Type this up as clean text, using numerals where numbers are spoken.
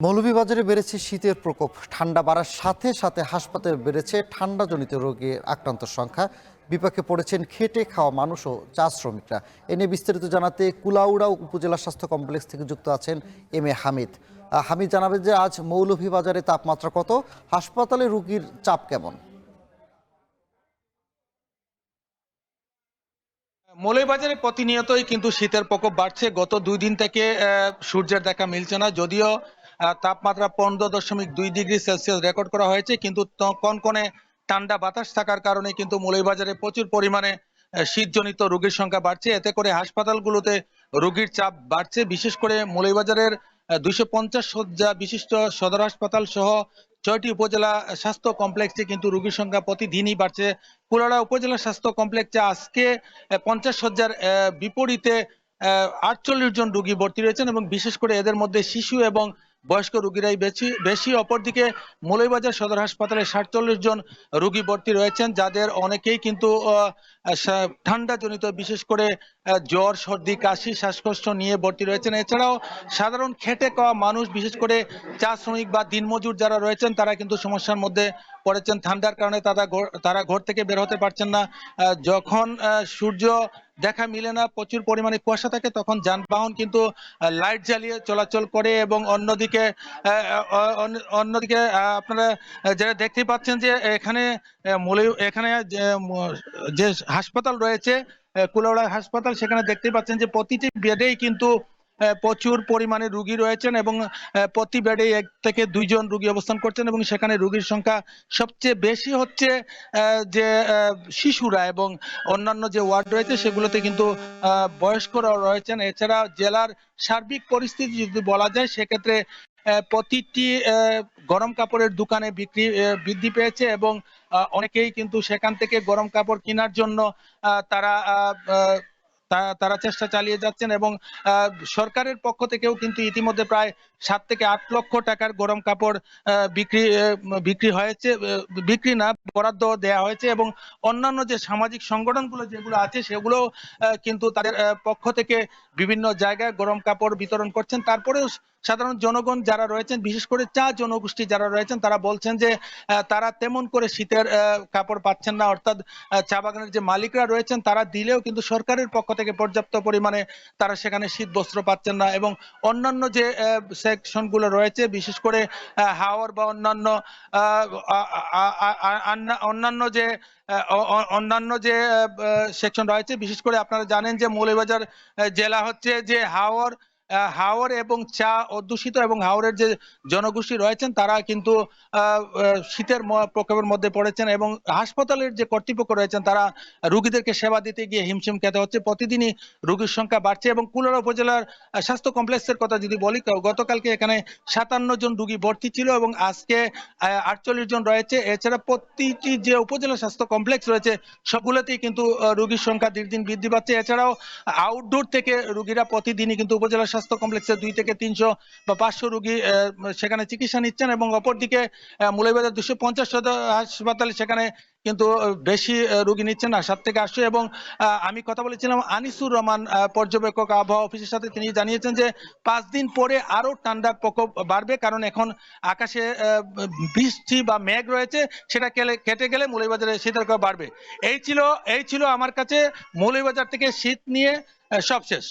মৌলভীবাজারে বেড়েছে শীতের প্রকোপ। ঠান্ডা বাড়ার সাথে সাথে হাসপাতালে বেড়েছে ঠান্ডাজনিত রোগে আক্রান্তর সংখ্যা। বিপাকে পড়েছেন খেটে খাওয়া মানুষ ও চা শ্রমিকরা। এ নিয়ে বিস্তারিত জানাতে কুলাউড়া উপজেলা স্বাস্থ্য কমপ্লেক্স থেকে যুক্ত আছেন এম এ হামিদ। হামিদ, জানাবেন যে আজ মৌলভীবাজারে তাপমাত্রা কত, হাসপাতালে রোগীর চাপ কেমন? মৌলভীবাজারে প্রতিনিয়তই কিন্তু শীতের প্রকোপ বাড়ছে। গত 2 দিন থেকে সূর্যের দেখা মিলছে না, যদিও তাপমাত্রা 15.2 ডিগ্রি সেলসিয়াস রেকর্ড করা হয়েছে, কিন্তু কনকনে ঠান্ডা বাতাস থাকার কারণে কিন্তু মৌলভীবাজারে প্রচুর পরিমাণে শীতজনিত রোগীর সংখ্যা বাড়ছে। এতে করে হাসপাতালগুলোতে রোগীর চাপ বাড়ছে। বিশেষ করে মৌলভীবাজারের 250 শয্যা বিশিষ্ট সদর হাসপাতাল সহ 6টি উপজেলা স্বাস্থ্য কমপ্লেক্সে কিন্তু রোগীর সংখ্যা প্রতিদিনই বাড়ছে। কুলাউড়া উপজেলা স্বাস্থ্য কমপ্লেক্সে আজকে 50 শয্যার বিপরীতে 48 জন রোগী ভর্তি রয়েছেন, এবং বিশেষ করে এদের মধ্যে শিশু এবং বয়স্ক রোগীরাই বেশি বেশি অপরদিকে মৌলভীবাজার সদর হাসপাতালে 47 জন রোগী ভর্তি রয়েছেন, যাদের অনেকেই কিন্তু ঠান্ডাজনিত, বিশেষ করে জ্বর, সর্দি, কাশি, শ্বাসকষ্ট নিয়ে ভর্তি রয়েছেন। এছাড়াও সাধারণ খেটে খাওয়া মানুষ, বিশেষ করে চা শ্রমিক বা দিনমজুর যারা রয়েছেন, তারা কিন্তু সমস্যার মধ্যে পড়েছেন। ঠান্ডার কারণে তারা ঘর থেকে বের হতে পারছেন না। যখন সূর্য দেখা মিলে না, প্রচুর পরিমাণে কুয়াশা থাকে, তখন যানবাহন কিন্তু লাইট জ্বালিয়ে চলাচল করে। এবং অন্যদিকে আপনারা যারা দেখতে পাচ্ছেন যে এখানে যে হাসপাতাল রয়েছে, কুলাউড়া হাসপাতাল, সেখানে দেখতে পাচ্ছেন যে প্রতিটি বেডেই কিন্তু প্রচুর পরিমাণে রোগী রয়েছেন, এবং প্রতি বেডে 1 থেকে 2 জন রোগী অবস্থান করছেন, এবং সেখানে রোগীর সংখ্যা সবচেয়ে বেশি হচ্ছে যে শিশুরা, এবং অন্যান্য যে ওয়ার্ড রয়েছে সেগুলোতে কিন্তু বয়স্করা রয়েছেন। এছাড়া জেলার সার্বিক পরিস্থিতি যদি বলা যায়, সেক্ষেত্রে প্রতিটি গরম কাপড়ের দোকানে বিক্রি বৃদ্ধি পেয়েছে, এবং অনেকেই কিন্তু সেখান থেকে গরম কাপড় কেনার জন্য তারা তারা চেষ্টা চালিয়ে যাচ্ছেন। এবং সরকারের পক্ষ থেকেও কিন্তু ইতিমধ্যে প্রায় 7 থেকে 8 লক্ষ টাকার গরম কাপড় বিক্রি হয়েছে, বিক্রি না, বরাদ্দ দেওয়া হয়েছে। এবং অন্যান্য যে সামাজিক সংগঠনগুলো যেগুলো আছে, সেগুলো কিন্তু তাদের পক্ষ থেকে বিভিন্ন জায়গায় গরম কাপড় বিতরণ করছেন। তারপরেও সাধারণ জনগণ যারা রয়েছেন, বিশেষ করে চা জনগোষ্ঠী যারা রয়েছেন, তারা বলছেন যে তারা তেমন করে শীতের কাপড় পাচ্ছেন না। অর্থাৎ চা বাগানের যে মালিকরা রয়েছেন, তারা দিলেও কিন্তু সরকারের পক্ষ থেকে পর্যাপ্ত পরিমাণে তারা সেখানে শীত বস্ত্র পাচ্ছেন না। এবং অন্যান্য যে সেকশন গুলো রয়েছে, বিশেষ করে হাওর বা অন্যান্য যে অন্যান্য যে সেকশন রয়েছে, বিশেষ করে আপনারা জানেন যে মৌলভীবাজার জেলা হচ্ছে যে হাওর এবং চা অধ্যুষিত, এবং হাওরের যে জনগোষ্ঠী রয়েছেন, তারা কিন্তু শীতের প্রকোপের মধ্যে পড়েছেন, এবং হাসপাতালের যে কর্তৃপক্ষ রয়েছেন, তারা রোগীদেরকে সেবা দিতে গিয়ে হিমশিম খেতে হচ্ছে। প্রতিদিনই রোগীর সংখ্যা বাড়ছে। এবং কুলাউড়া উপজেলার স্বাস্থ্য কমপ্লেক্সের কথা যদি বলি, গতকালকে এখানে 57 জন রোগী ভর্তি ছিল, এবং আজকে 48 জন রয়েছে। এছাড়া প্রতিটি যে উপজেলা স্বাস্থ্য কমপ্লেক্স রয়েছে, সবগুলোতেই কিন্তু রোগীর সংখ্যা দিন দিন বৃদ্ধি পাচ্ছে। এছাড়াও আউটডোর থেকে রোগীরা প্রতিদিনই কিন্তু উপজেলা স্বাস্থ্য কমপ্লেক্সে 2 থেকে 300 বা 500 রোগী সেখানে চিকিৎসা নিচ্ছেন। এবং অপরদিকে মৌলভীবাজার 250 সদর হাসপাতালে সেখানে কিন্তু বেশি রোগী নিচ্ছেন না, 7 থেকে 800। এবং আমি কথা বলেছিলাম আনিসুর রহমান পর্যবেক্ষক আবহাওয়া অফিসের সাথে, তিনি জানিয়েছেন যে 5 দিন পরে আরো ঠান্ডার প্রকোপ বাড়বে, কারণ এখন আকাশে বৃষ্টি বা মেঘ রয়েছে, সেটা কেটে গেলে মৌলভীবাজারে শীতের প্রকোপ বাড়বে। এই ছিল আমার কাছে মৌলভীবাজার থেকে শীত নিয়ে সব শেষ।